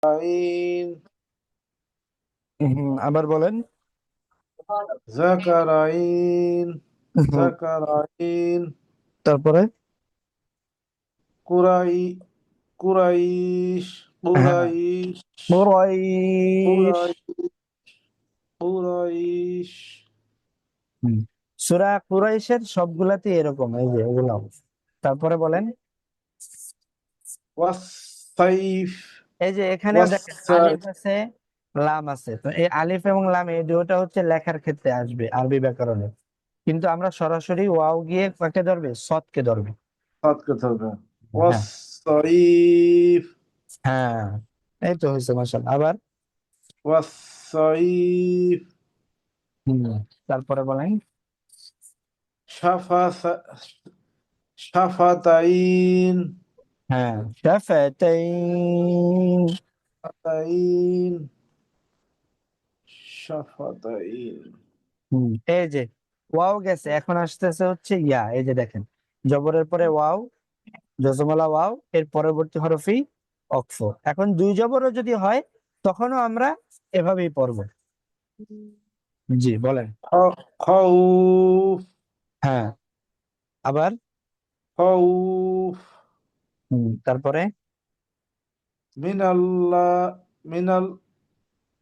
আইন আবার বলেন। জাকারাইন হুম, জাকারাইন তারপরে কুরাই কুরাইশ হ্যাঁ, কুরাইশ কুরাইশ। কুরাইশ কুরাইশ হুম, সূরা কুরাইশের সবগুলাতে এরকম, এই যে এগুলো। তারপরে বলেন। ওয়াসাইফ এই যে এখানেও দেখেন ওয়াসাইফ আলিফ আছে, লাম আছে। তো এই আলিফ এবং লাম এই দুটোটা হচ্ছে লেখার ক্ষেত্রে আসবে আরবি ব্যাকরণে, কিন্তু আমরা সরাসরি ওয়াও গিয়ে কাকে ধরবে, সদকে ধরবে। সাত কথা হবে হ্যাঁ, ওয়াসাইফ হ্যাঁ, এই তো হয়েছে মাশাআল্লাহ। আবার ওয়াসাইফ হুম, তারপরে বলেন। শাফা শাফাতাইন হ্যাঁ, শাফাতাইন। শাফাতাইন শাফাতাইন এই যে ওয়াও গেছে, এখন আসতেছে হচ্ছে ইয়া। এই যে দেখেন, জবরের পরে ওয়াও, জজমলা ওয়াও, এর পরবর্তী হরফই অক্ফ। এখন দুই জবরও যদি হয় তখনও আমরা এভাবেই পড়বো। জি বলেন। খাউফ হ্যাঁ, আবার খাউফ তারপরে মিনাল্লাহ মিনাল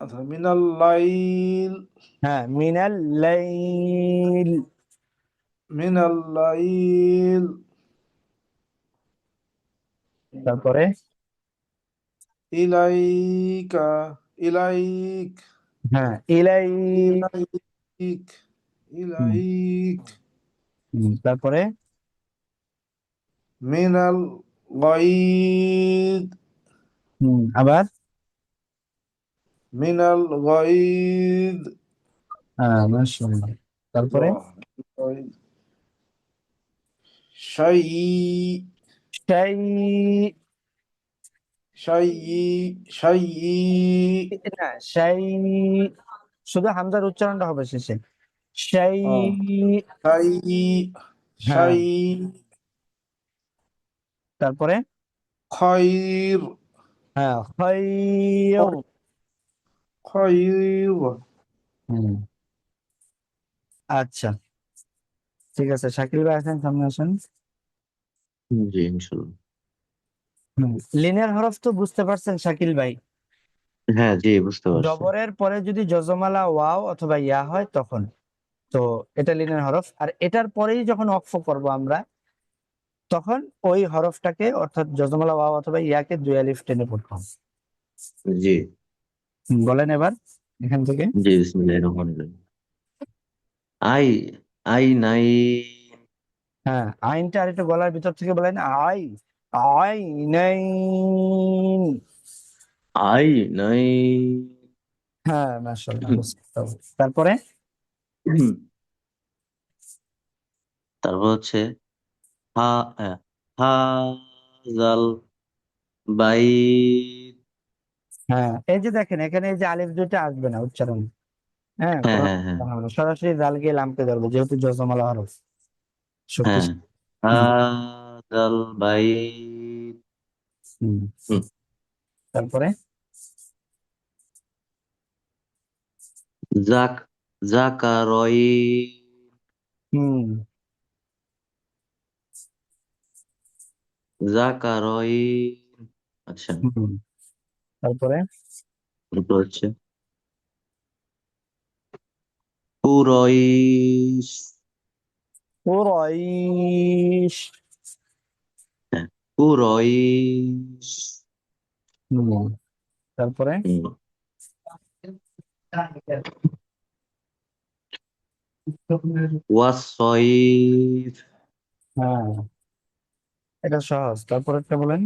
আচ্ছা মিনাল লাইল হ্যাঁ, মিনাল লাইল। মিনাল লাইল তারপরে ইলাইকা ইলাইক হ্যাঁ, ইলাই। ইলাইক ইলাইক তারপরে মিনাল গাইদ আবার মিনাল গাইদ হ্যাঁ, মাশাআল্লাহ। তারপরে শাই শাই। শাই শাই না, শাই, শুধু হামজার উচ্চারণটা হবে শেষে। শাই। শাই হ্যাঁ, শাই তারপরে খয়র হ্যাঁ, খায়র। খয়র হুম, আচ্ছা, ঠিক আছে। শাকিল ভাই আসেন, সামনে আসেন। জি ইনশাল্লাহ। লিনের হরফ তো বুঝতে পারছেন শাকিল ভাই। হ্যাঁ জি বুঝতে পারছি। জবরের পরে যদি জজমালা ওয়াও অথবা ইয়া হয় তখন, তো এটা লিনের হরফ। আর এটার পরেই যখন অক্ফ করব আমরা, তখন ওই হরফটাকে অর্থাৎ জজমালা ওয়াও অথবা ইয়াকে দুই আলিফ টেনে পড়তে হবে। জি বলেন এবার এখান থেকে। জি বিসমিল্লাহির রহমানির রহিম। আই আই নাই হ্যাঁ, আইনটা আর একটু গলার ভিতর থেকে বলেন। আই, আই নাই। আই নাই হ্যাঁ, মাশাআল্লাহ। তারপরে তারপর হচ্ছে হা হা জাল বাইত। হ্যাঁ, এই যে দেখেন এখানে এই যে আলিফ দুইটা আসবে না উচ্চারণ। হ্যাঁ, হ্যাঁ কোনো হ্যাঁ হ্যাঁ সরাসরি জাল গিয়ে লামকে ধরবে, যেহেতু জজমালা হরফ হ্যাঁ শক্তিশালী। হা হুম, জাল বাইত। হুম, হুম, তারপরে জাক জাকারই হুম, জাকারই। আচ্ছা, হুম, তারপরে তারপর হচ্ছে কুরাইশ। কুরাইশ। হ্যাঁ কুরাইশ। হুম, তারপরে হুম, ওয়াসইফ। হ্যাঁ, এটা সহজ। তারপর একটা বলেন।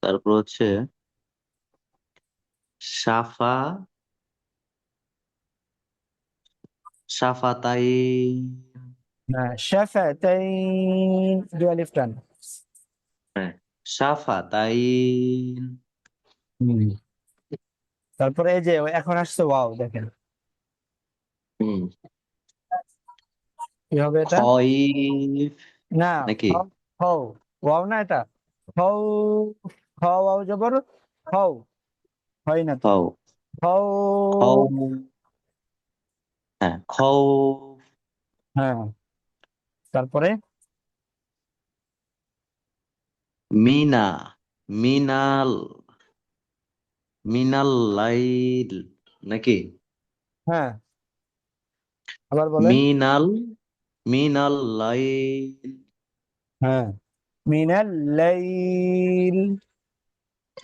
তারপর হচ্ছে সাফা সাফাতাই। হ্যাঁ, শাফাতাইন, দুই আলিফ টান। হ্যাঁ সাফাতাইন। হুম, তারপরে এই যে এখন আসছে ওয়াও, দেখেন হুম, কি হবে এটা। খইফ না, নাকি? হও, হও, ওয়াও না এটা, হও। খ ওয়াও জবর খও, হয় না তো। খাও খও, খাও হ্যাঁ খাও হ্যাঁ, তারপরে মিনা মিনাল মিনাল লাইল নাকি হ্যাঁ, আবার বলেন। মিনাল মিনাল লাইল হ্যাঁ, মিনাল লাইল,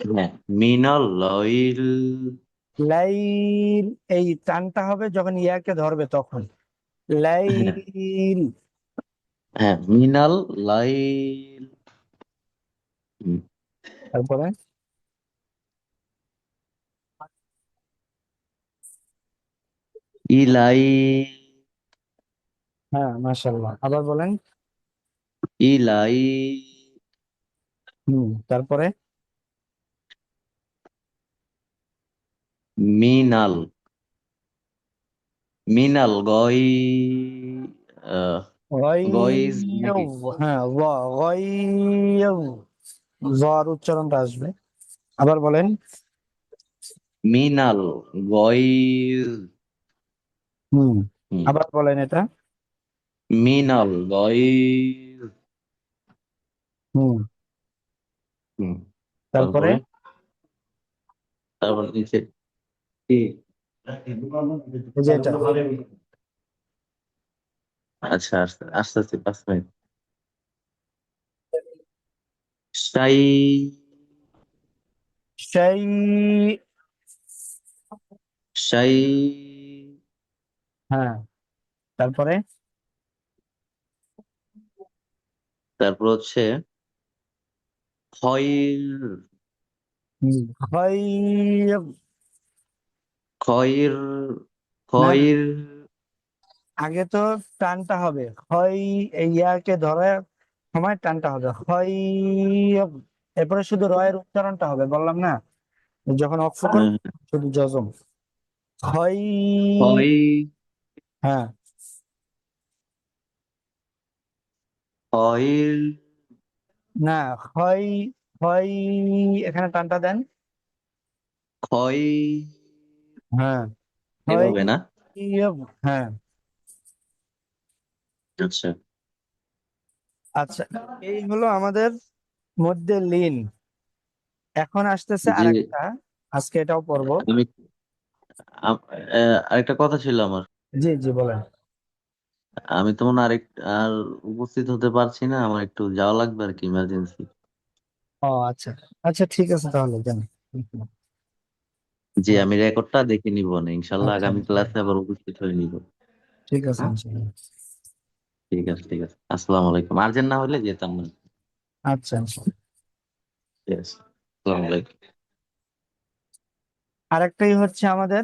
হ্যাঁ মিনাল লাইল লাইল, এই টানটা হবে যখন ইয়াকে ধরবে তখন, হ্যাঁ লাইল। হ্যাঁ মিনাল লাইল হুম, তারপরে ইলাই হ্যাঁ, মাশাআল্লাহ, আবার বলেন। ইলাই তারপরে মিনাল মিনাল গই আহ, গইজ গয়উ, নাকি হ্যাঁ গয়উ, জ্বর উচ্চারণটা আসবে। আবার বলেন। মিনাল গইজ হুম, হুম, আবার বলেন এটা। মিনাল গইজ হুম, হুম, তারপরে তারপরে তারপর নিচে কি এই যে এটা আচ্ছা আস্তে আস্তে আস্তে 5 মিনিট সাই সেই, সাই হ্যাঁ, তারপরে তারপর হচ্ছে খয়ের খয়র, খয়ের না না, খয়ের আগে তো টানটা হবে হয়, এই ইয়াকে ধরার সময় টানটা হবে হয়, এরপরে শুধু রয়ের উচ্চারণটা হবে, বললাম না, যখন অক্ষ করবে শুধু যজম হয়। খয় হ্যাঁ, খয়ের না, হয়, হয়, এখানে টানটা দেন। খয় হ্যাঁ, হয়, এভাবে না হ্যাঁ, আচ্ছা আচ্ছা, এই হলো আমাদের মধ্যে লিন। এখন আসতেছে জি আরেকটা, আজকে এটাও পড়বো। আমি আরেকটা কথা ছিল আমার জি জি, বলেন। আমি তো মনে হয় আর উপস্থিত হতে পারছি না আমার একটু যাওয়া লাগবে আর কি ইমার্জেন্সি ও আচ্ছা, আচ্ছা ঠিক আছে তাহলে যান। জি আমি রেকর্ডটা দেখে নিব না ইনশাল্লাহ আচ্ছা আগামী ইনশাআল্লাহ। ক্লাসে আবার উপস্থিত হয়ে নিব ঠিক আছে হ্যাঁ ইনশাআল্লাহ। ঠিক আছে ঠিক আছে আসসালামু আলাইকুম আর্জেন্ট না হলে যেতাম না আচ্ছা ইনশাআল্লাহ। ঠিক আছে আসসালামু আলাইকুম আরেকটাই হচ্ছে আমাদের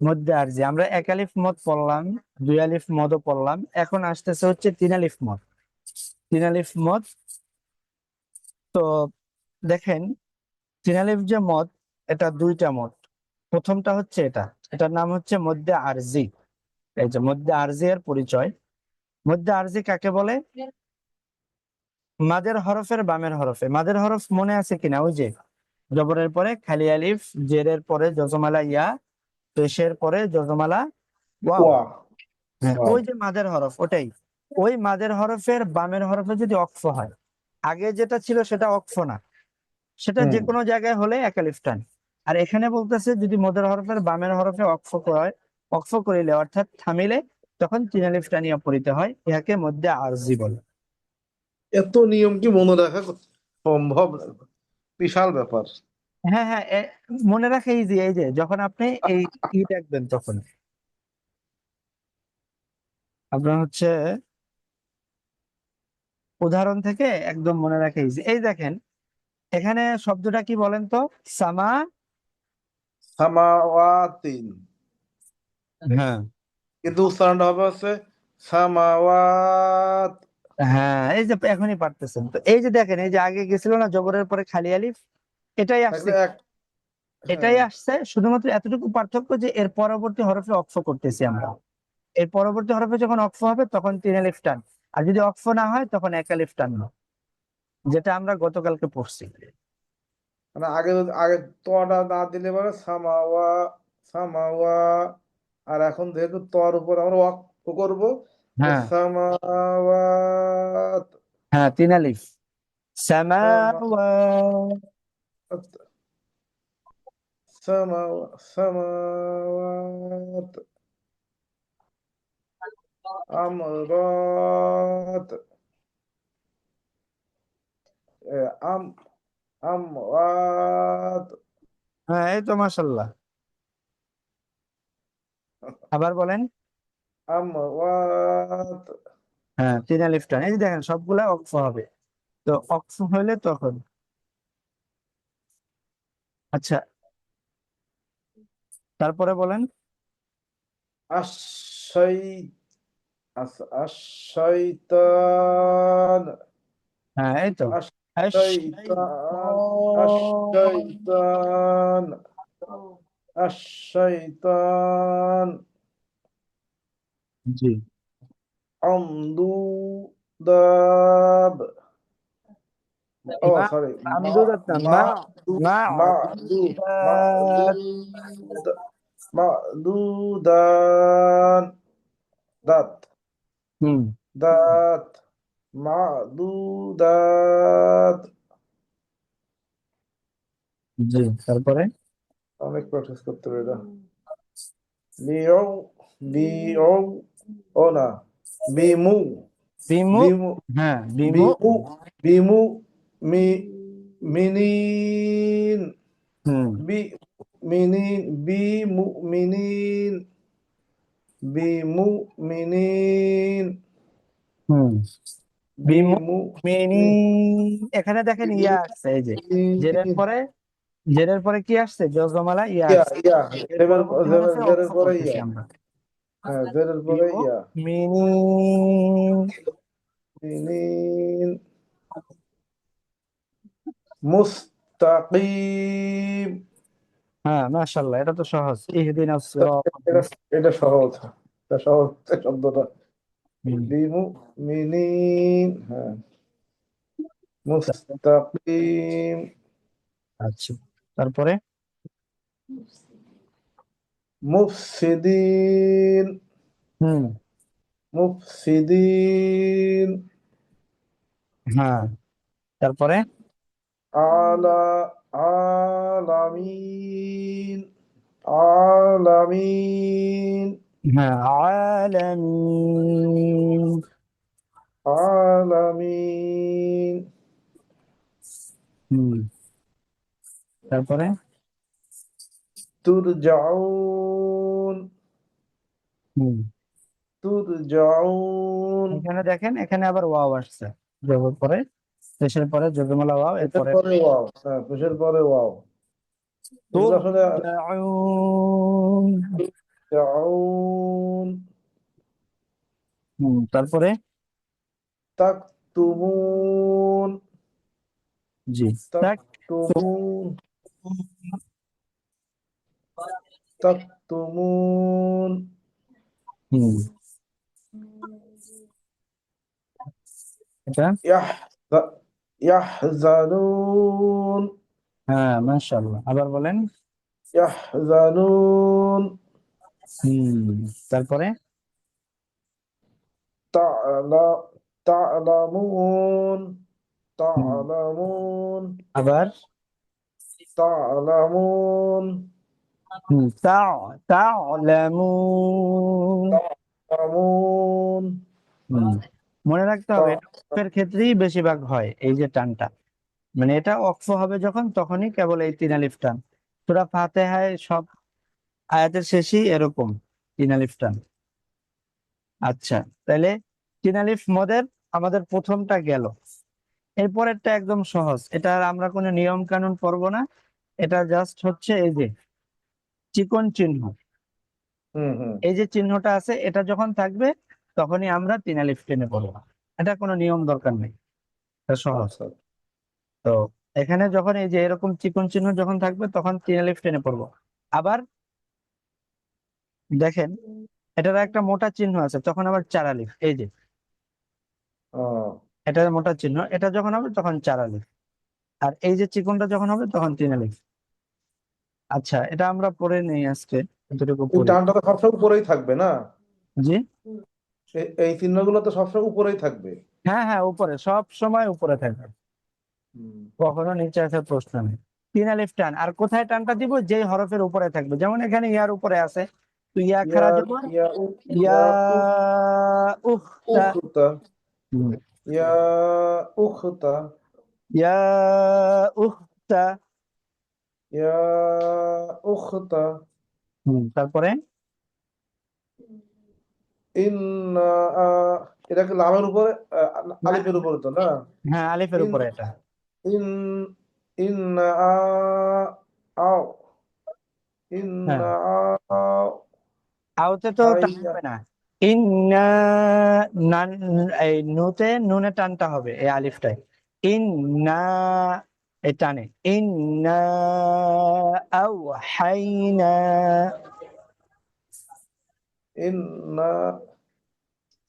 মধ্যে আর যে আমরা এক আলিফ মদ পড়লাম, দুই আলিফ মদও পড়লাম, এখন আসতেছে হচ্ছে তিন আলিফ মদ। তিন আলিফ মদ, তো দেখেন, তিন আলিফ যে মদ, এটা দুইটা মদ। প্রথমটা হচ্ছে এটা, এটার নাম হচ্ছে মধ্যে আরজি। এই যে মধ্যে আরজি এর পরিচয়। মধ্যে আরজি কাকে বলে? মাদের হরফের বামের হরফে। মাদের হরফ মনে আছে কিনা? ওই যে জবরের পরে খালি আলিফ, জেরের পরে যজমালা ইয়া, পেশের পরে যজমালা ওয়াও। ওয়া হ্যাঁ, ওয়াও ওই যে মাদের হরফ, ওটাই। ওই মাদের হরফের বামের হরফে যদি অক্ফ হয়, আগে যেটা ছিল সেটা অক্ফ না, সেটা যে হুম কোনো জায়গায় হলে এক আলিফ টান। আর এখানে বলতেছে যদি মদের হরফের বামের হরফে অক্ফ হয়, অক্ফ করিলে অর্থাৎ থামিলে, তখন তিন আলিফ টানিয়া পড়িতে হয়, ইহাকে মধ্যে আরজি বলে। এত নিয়ম কি মনে রাখা সম্ভব? বিশাল ব্যাপার। হ্যাঁ হ্যাঁ, মনে রাখে এই যে যখন আপনি এই দেখবেন, তখন আপনার হচ্ছে উদাহরণ থেকে একদম মনে রাখে এই যে, এই দেখেন, এখানে শব্দটা কি বলেন তো? সামা, সামাওয়াতিন, হ্যাঁ কিন্তু উচ্চারণটা হবে হচ্ছে সামাওয়াত। হ্যাঁ, এই যে এখনই পারতেছেন তো, এই যে দেখেন, এই যে আগে গেছিল না জবরের পরে খালি আলিফ, এটাই আসছে, থাকলে এক, এটাই হ্যাঁ। আসছে, শুধুমাত্র এতটুকু পার্থক্য যে এর পরবর্তী হরফে অক্ফ করতেছি আমরা। এর পরবর্তী হরফে যখন অক্ফ হবে তখন তিন আলিফ টান, আর যদি অক্ফ না হয় তখন এক আলিফ টান, যেটা আমরা গতকালকে পড়ছি। মানে আগে আগে তটা না দিলে পরে সামাওয়া, সামাওয়া, আর এখন যেহেতু তর উপর আমরা ওয়াকফ করবো, তো হ্যাঁ সামাওয়াত, হ্যাঁ, তিন আলিফ। সামাওয়াত। সামাওয়াত, আমরাত, এ, আম আমওয়াত, হ্যাঁ, এই তো মাশাল্লাহ। আবার বলেন। আমওয়াত। হ্যাঁ, তিন আলিফ টান, এই যে দেখেন সবগুলা অক্ফ হবে। তো অক্ফ হইলে তখন, আচ্ছা, তারপরে বলেন। আশাই আশাইতান, হ্যাঁ, এই তো। আশাইতান, আশাইতান, আশাইতান, জি। আমদু দাব, ও মা সরি, আমদুদাত না, মা মা মাদু মাদুদাত। মাদুদ মাদুদান, দাত হুম। দাত মাদুদাত। জি, তারপরে অনেক প্র্যাকটিস করতে হবে এটা। বিউ বিউ, ও না, বিমু বিমু। বিমু হ্যাঁ, বিমু। বিমু বিমু মি মিনিন, হুম। বি মিনিন বিমু মিনিন, বিমু মিনিন, হুম। বিমু বিমু মিনি। এখানে দেখেন ইয়া আসছে, এই যে জেরের মিনিন, পরে, জেরের পরে কি আসছে? জজমালা ইয়া ইয়া আসছে। ইয়া, এর জেরের পরবর্তী জেরের হরফে অক্ষ জেরের পরে করতেছি ইয়া, আমরা। হ্যাঁ জেরের পরে বিমু ইয়া, মিনি। মিনিন, মুস্তাকিম। হ্যাঁ, মাশাআল্লাহ, এটা তো সহজ। ইহদিনাস এটা সিরাতাল এটা সহজ, এটা সহজ শব্দটা। মুস্তাকিম। বিমুমিনিন, হ্যাঁ, মুস্তাকিম, আচ্ছা, তারপরে মুফসিদিন, হুম। মুফসিদিন, হ্যাঁ, তারপরে আলা আলামিন, আলামিন, হ্যাঁ, আলামিন। আলামিন, হুম, তারপরে তুরজাউন, হুম। তুরজাউন, এখানে দেখেন, এখানে আবার ওয়াও আসছে জবর পরে, শেষের পরে যজমালা ওয়াও, পেশের এরপরে পরে ওয়াও, হ্যাঁ পেশের পরে ওয়াও। এগুলো আসলে তুরজাউন। তুরজাউন, হুম, তারপরে তাকতুমুন, জি, তাক। তাকতুমুন, তাকতুমুন, হুম, এটা ইয়াহজা ইয়াহজানুন, হ্যাঁ, মাশাআল্লাহ। আবার বলেন। ইয়াহজানুন, হুম, তারপরে তা'লা তা'লামুন, হুম, তা'লামুন, আবার তা'লামুন, হুম, তা'লামুন। তা'লামুন, হুম, মনে রাখতে হবে এটা অক্ফের ক্ষেত্রেই বেশিরভাগ হয়, এই যে টানটা। মানে এটা অক্ফ হবে যখন, তখনই কেবল এই তিন আলিফ টান। সূরা ফাতিহায় সব আয়াতের শেষেই এরকম তিন আলিফ টান। আচ্ছা, তাহলে তিন আলিফ মদের আমাদের প্রথমটা গেল। এরপরেরটা একদম সহজ, এটা আর আমরা কোনো নিয়ম কানুন পড়বো না। এটা জাস্ট হচ্ছে এই যে চিকন চিহ্ন, হুম হুম, এই যে চিহ্নটা আছে, এটা যখন থাকবে তখনই আমরা তিন আলিফ টেনে পড়বো। এটা কোনো নিয়ম দরকার নেই, এটা সহজ। আচ্ছা, তো এখানে যখন এই যে এরকম চিকন চিহ্ন যখন থাকবে, তখন তিন আলিফ টেনে পড়বো। আবার দেখেন, এটার একটা মোটা চিহ্ন আছে, তখন আবার চার আলিফ, এই যে ও এটার মোটা চিহ্ন, এটা যখন হবে তখন চার আলিফ। আর এই যে চিকনটা যখন হবে তখন তিন আলিফ। আচ্ছা, এটা আমরা পড়ে নেই আজকে, এতটুকু এই পড়ি। টানটা তো সবসময় উপরেই থাকবে না? জি, এই চিহ্নগুলো তো সবসময় উপরেই থাকবে। হ্যাঁ হ্যাঁ, উপরে, সব সময় উপরে থাকবে, হুম। কখনো নিচে আসার প্রশ্ন নেই। তিন আলিফ টান। আর কোথায় টানটা দিব? যেই হরফের উপরে থাকবে, যেমন এখানে ইয়ার উপরে আছে, তো ইয়া ইয়া খারা জবর, ইয়া ইয়া ইয়া উখতা। উখতা, হুম, ইয়া উখতা, ইয়া উখতা। ইয়া উখতা, তারপরে ইন্না এটা কি লামের উপরে না, আলিফের উপরে তো না? হ্যাঁ আলিফের ইন উপরে এটা। ইন ইন্না আও হ্যাঁ, ইন্না আও আউতে তো টান হাইয়া হবে না। ইন্না, নান, এই নুতে নুনে টানটা হবে এই আলিফটায়। ইন্না, এই টানে। ইন্না আও হাইনা। ইন্না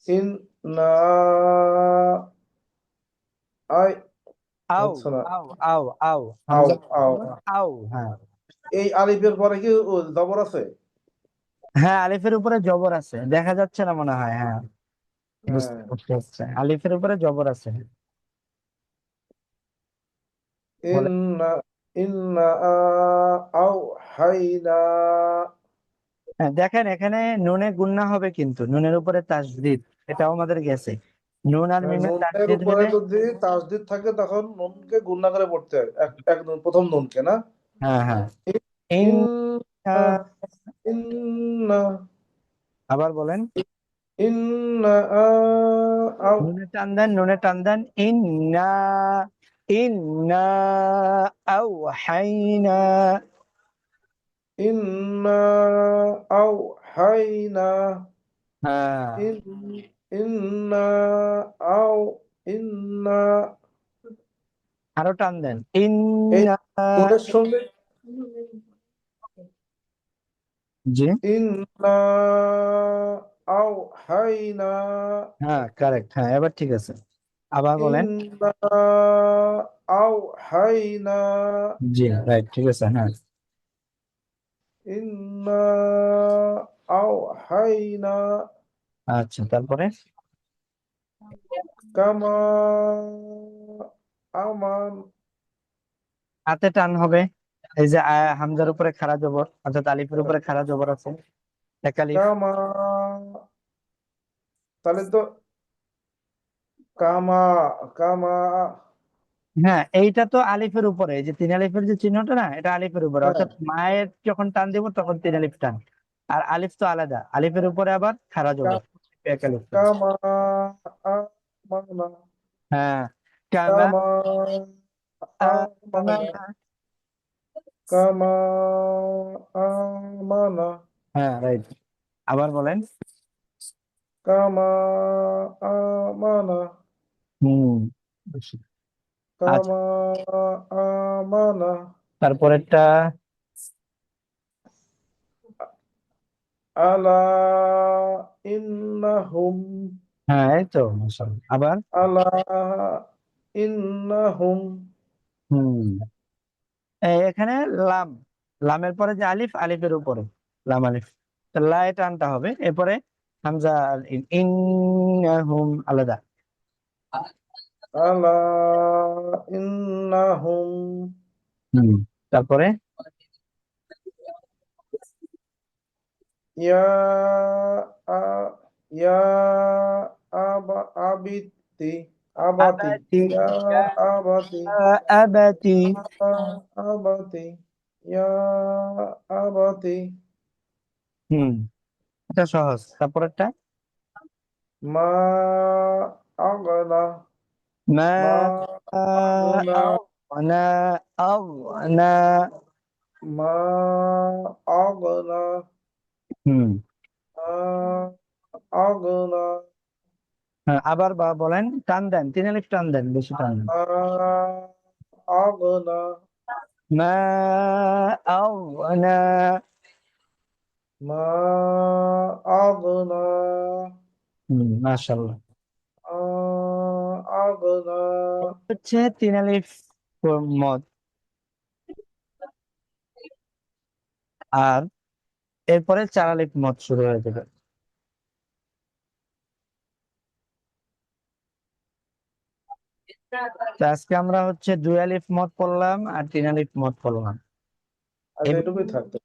ইন্না আই আও, হচ্ছে না। আও, আও, আও, আও হামজা আও আও। হ্যাঁ এই আলিফের পরে কি জবর আছে? হ্যাঁ, আলিফের উপরে জবর আছে, দেখা যাচ্ছে না মনে হয়। হ্যাঁ, বুঝতে হ্যাঁ, বুঝতে পারছি, আলিফের উপরে জবর আছে। বলে, ইন্না ইন্না আও হাইনা। হ্যাঁ দেখেন, এখানে নুনে গুন্না হবে, কিন্তু নুনের উপরে তাসদিদ, এটাও আমাদের গেছে। নুন আর মিমের নুনের তাসদিদ উপরে হলে, যদি তাসদিদ থাকে তখন নুনকে গুণনা করে পড়তে হয়, এক এক নুন, প্রথম নুনকে না? হ্যাঁ হ্যাঁ, ইন্না। ইন্না ইন্না আবার বলেন, ইন্না আও নুনে টান দেন, নুনে টান দেন। ইন্না, ইন্না আও হাইনা। ইন্না আও হাইনা হ্যাঁ, ইন ইন্না আও ইন্না। আরো টান দেন। এই ইন্না। নুনের সঙ্গে জি, ইন্না আও হাইনা হ্যাঁ কারেক্ট, হ্যাঁ এবার ঠিক আছে। আবার বলেন। ইন্না আও হাইনা জি, রাইট, ঠিক আছে। হ্যাঁ, ইন্না আও হাইনা আচ্ছা, তারপরে কামা আমান হাতে টান হবে। এই যে হামজার উপরে খাড়া জবর, অর্থাৎ আলিফের উপরে খাড়া জবর আছে, এক আলিফ। কামা, তাহলে তো কামা কামা। হ্যাঁ, এইটা তো আলিফের উপরে, এই যে তিন আলিফের যে চিহ্নটা না, এটা আলিফের উপরে, হ্যাঁ, অর্থাৎ মায়ের যখন টান দিব তখন তিন আলিফ টান। আর আলিফ তো আলাদা, আলিফের উপরে আবার খাড়া জবর, এক আলিফ টান। কামা আমানা হ্যাঁ, কামা কামা আমানা আমানা। কামা আমানা হ্যাঁ, রাইট। আবার বলেন। কামা আমানা হুম, আচ্ছা, কামা আমানা তারপরেরটা। আলা ইন্নাহুম হ্যাঁ, এই তো মাশাআল্লাহ। আবার আলা ইন্নাহুম হুম, এখানে লাম, লামের পরে যে আলিফ, আলিফের উপরে লাম আলিফ, তো লা এ টানটা হবে। এরপরে হামজা আর ইন্নাহুম আলাদা। আলা ইন্নাহুম হুম, তারপরে ইয়া আ ইয়া আবিতি আবাতি আবাতি, ইয়া আবাতি আবাতি। আবাতি ইয়া আবাতি হুম, এটা সহজ। তারপরেরটা মা আগনা মা মা আগনা আওনা, আওনা। মা আগনা হুম, মা আগনা হ্যাঁ, আবার বলেন, টান দেন, তিন আলিফ টান দেন, বেশি টান দেন। মা আগনা মা আওনা। মা আগনা মাশাআল্লাহ। আগনা হচ্ছে তিন আলিফ মদ। আর এরপরে 4 আলিফ মদ শুরু হয়ে যাবে। তো আজকে আমরা হচ্ছে 2 আলিফ মদ পড়লাম আর 3 আলিফ মদ পড়লাম। আজ এব- এটুকুই থাকতো।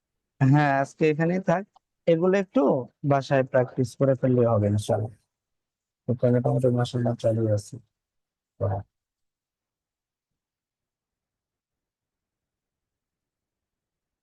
হ্যাঁ, আজকে এখানেই থাক। এগুলো একটু বাসায় প্র্যাকটিস করে ফেললে হবে ইনশাআল্লাহ। তো মাসাল্লাহ চালিয়ে আছে।